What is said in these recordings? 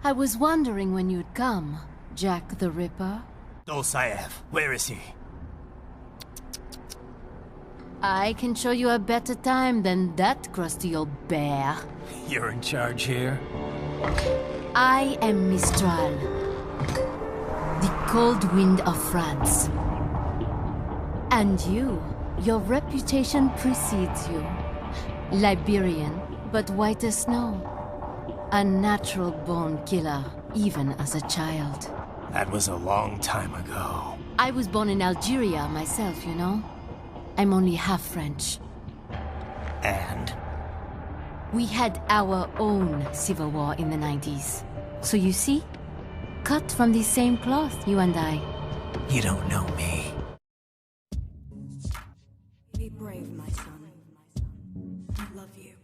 I was wondering when you'd come, Jack the Ripper. Dolsaev, where is he? I can show you a better time than that crusty old bear. You're in charge here? I am Mistral, the cold wind of France. And your reputation precedes you. Liberian, but white as snow. A natural-born killer, even as a child. That was a long time ago. I was born in Algeria myself, you know. I'm only half French. And? We had our own civil war in the 90s. So you see? Cut from the same cloth, you and I. You don't know me. Be brave, my son. I love you.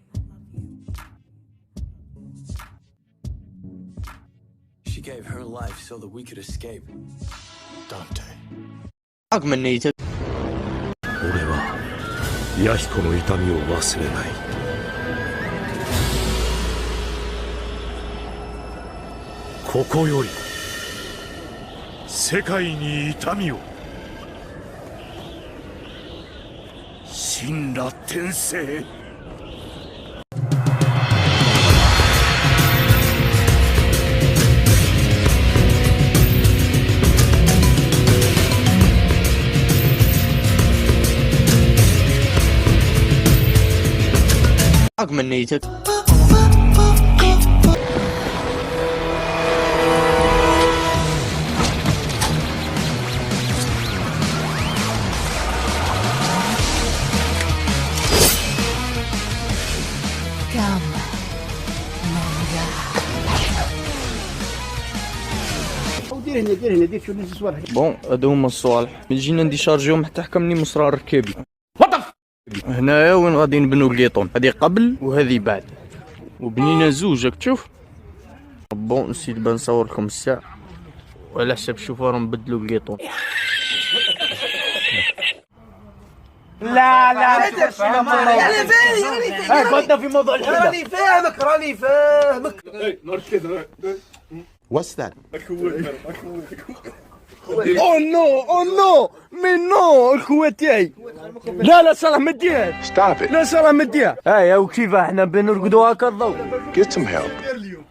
She gave her life so that we could escape. Dante. 俺は弥彦の痛みを忘れない。ここより世界に痛みを。神羅転生。منيتك بون هادو هما الصوالح من جينا نديشارجيهم حتى حكمني مصرار ركابي. هنايا وين غادي نبنو القيطون، هذه قبل وهذه بعد، وبنينا زوج راك تشوف. بون نسيت بان نصور لكم الساعة وعلى حساب الشوفور نبدلو القيطون. لا لا كنت في موضوع الحلة. راني فاهمك. What's that? او نو مي نو الكوة تاعي. لا صلاح ما ديرهاش. Stop it. لا صلاح ما ديرها. هيا وكيف احنا بنرقدو هكا الضوء. Get some help.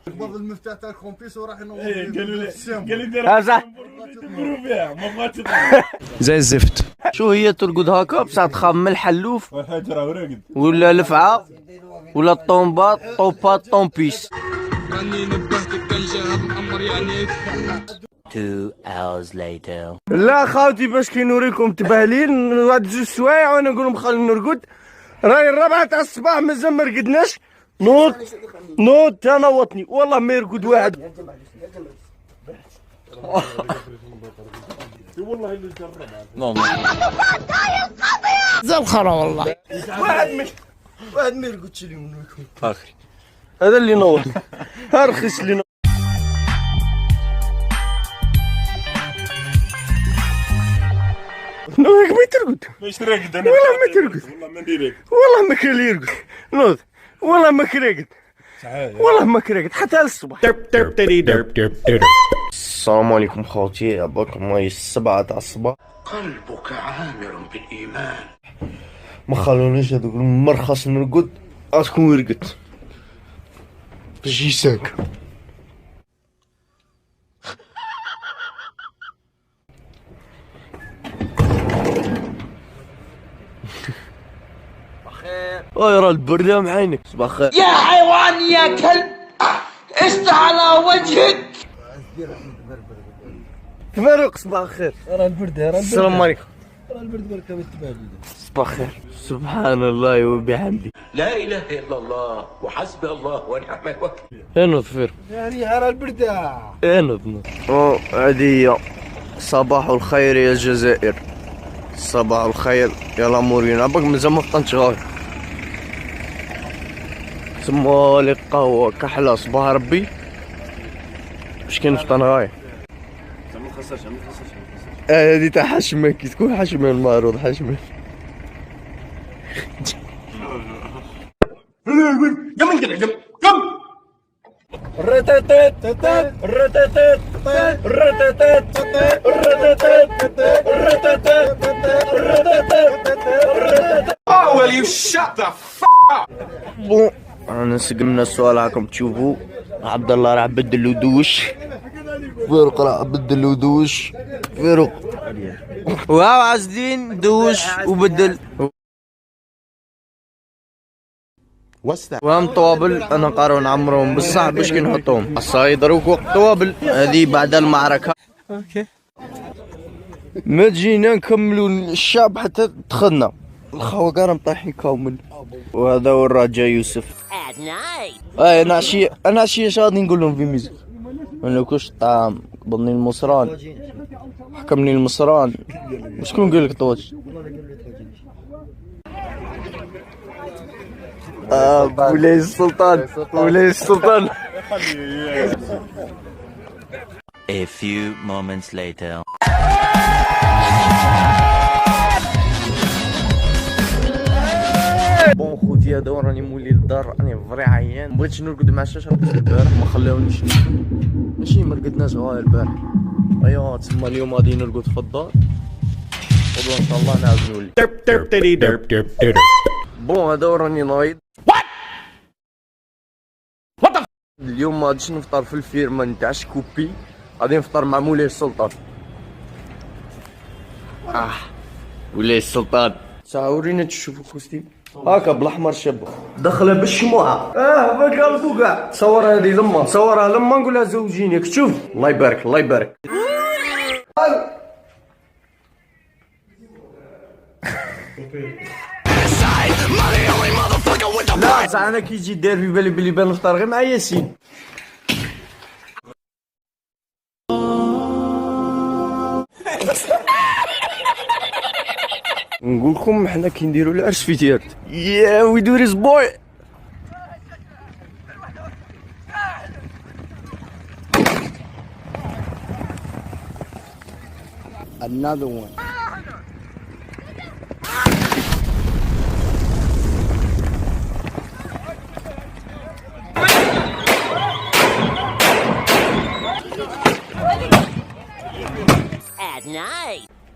باب المفتاح تاع الكومبيس وراح ينور. قال لي ها صح. زي الزفت. شو هي ترقد هكا بصح تخاف من الحلوف ولا الفعة ولا الطومبات طوبات طومبيس. 2 hours later. لا خاوتي باش كي نوريكم تباهلين واحد 2 سوايع وانا نقول لهم خلينا نرقد. راهي 4 تاع الصباح مازال ما رقدناش. نوض تنوطني والله ما يرقد واحد. والله اللي جربها. زي الخرا والله. واحد ما يرقدش اليوم اخري. هذا اللي نوض. ارخص اللي نوض. نوض ما ترقد. مش راقد انا. والله ما ترقد. والله ما نديرك. والله ما كان يرقد. نوض. والله ما كرقد. والله ما كرقد حتى الصبح. السلام عليكم خوتي، عباكم الله 7 تاع الصباح. قلبك عامر بالإيمان. ما خلونيش هذوك المرخص نرقد. شكون يرقد؟ جيسانك. راه البردة معينك. صباح الخير يا حيوان يا كلب، افتح على وجهك. تبارك. صباح الخير. راه البردة. السلام عليكم. راه البرد بركة بالتبادل. صباح الخير. سبحان الله وبحمده. لا إله إلا الله وحسبي الله ونعم الوكيل. انوض فير. يعني راه البردة. انوض. هذه هي صباح الخير يا الجزائر. صباح الخير يا لامورين. عباك مازال ما فطنتش غاية. سموها لي قهوة كحلة صباح ربي. واش كاين فطن غاية؟ ما تخسرش. هذه تاع حشمة كي تكون حشمة المعروض حشمة. بون انا سقمنا السؤال هاكم تشوفوا. عبد الله راح بدل له دوش، فاروق راح بدل له دوش، فاروق واو عزدين دوش وبدل. وهم طوابل انا قارو نعمرهم بصح باش كي نحطهم الصاي يضروك وقت طوابل. هذه بعد المعركة. اوكي ما جينا نكملوا الشعب حتى دخلنا الخوا كانوا مطيحين كامل. وهذا هو الرجاء يوسف. انا عشية شادي نقول لهم في ميزة ما ناكلش الطعام. قبضني المصران، حكمني المصران. وشكون قال لك طوج؟ مولاي السلطان، مولاي السلطان. A few moments later. بون خوتي هذا راني مولي للدار، راني فري عيان. مبغيتش نرقد مع الشاشه البارح، ما خلاونيش ماشي ما رقدناش غير البارح. ايوا تسمى اليوم غادي نرقد في الدار وبلا ان شاء الله نعاود نولي. بون هذا راني نايض. اليوم ما غاديش نفطر في الفيرما نتاع شكوبي، غادي نفطر مع مولاي السلطان. مولاي السلطان ورينا تشوفوا كوستيم هاكا بالاحمر شابه دخله بالشموعه. باك قلبو كاع. تصور هذه لما صورها لما نقولها زوجيني ياك تشوف. الله يبارك الله يبارك. لا صح انا كي يجي داير في بالي بلي بان نفطر غير مع ياسين. نقول لكم حنا كي نديروا العرس في تيارت. يا وي دو ريز بوي. Another one.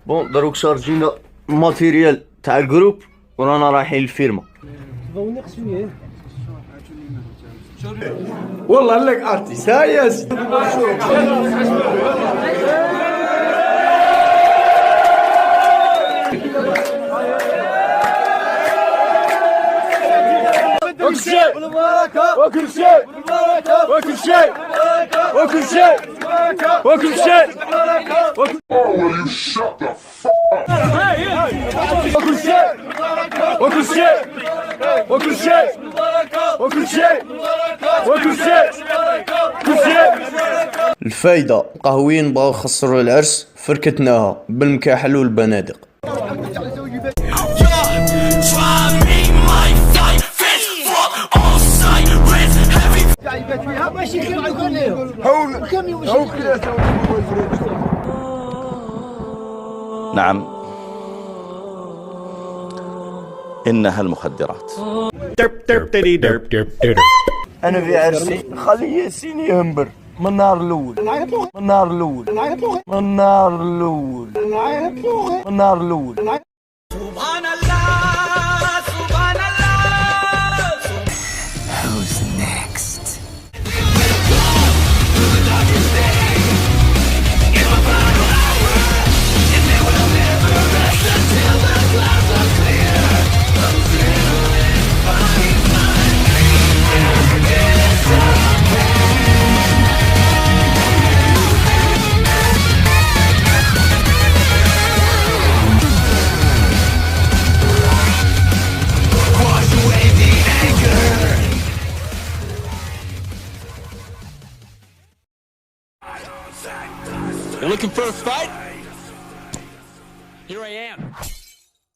بون دروك شارجينا ماتيريال تاع الجروب ورانا رايحين للفيرما. والله لك ارتيست ها ياسين. وكل شيء وكل شيء وكل شيء وكل شيء وكل شيء وكل شيء وكل شيء وكل شيء وكل شيء وكل شيء كل شيء. الفايدة قهويين بغاو يخسروا العرس فركتناها بالمكاحل والبنادق. نعم إنها المخدرات. أنا في عرسي خلي ياسين يهمبر من النهار الأول، من النهار الأول، من النهار الأول، من النهار الأول. سبحان الله سبحان الله. Who's next? You're looking for a fight? Here I am.